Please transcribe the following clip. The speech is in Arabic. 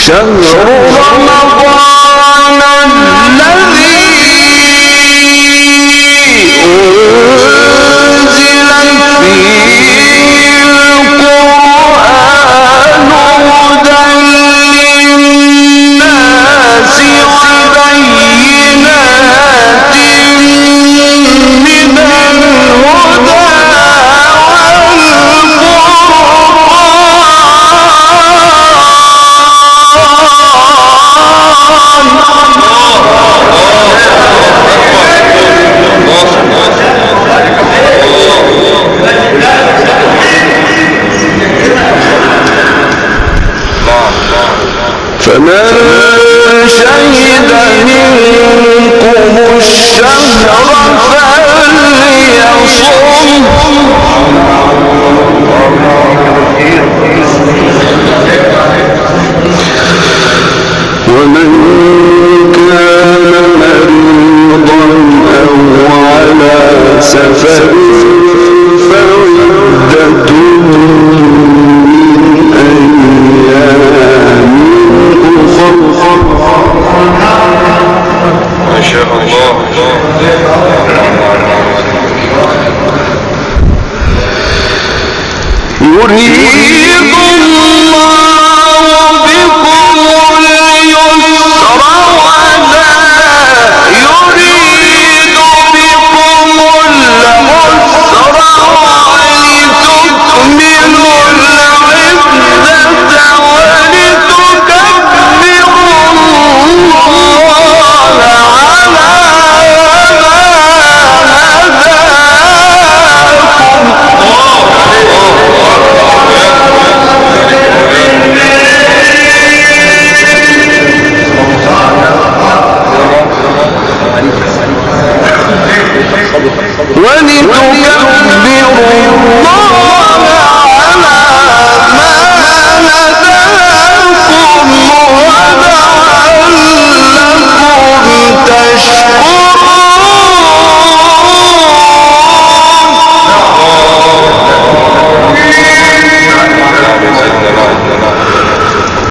شهر رمضان الذي أنزل فيه القرآن هدى للناس وبينات من الهدى فمن شهد منكم الشهر فليصم ومن كان مريضا أو على سفر فعدة من أيام أخر. ما شاء الله. يريد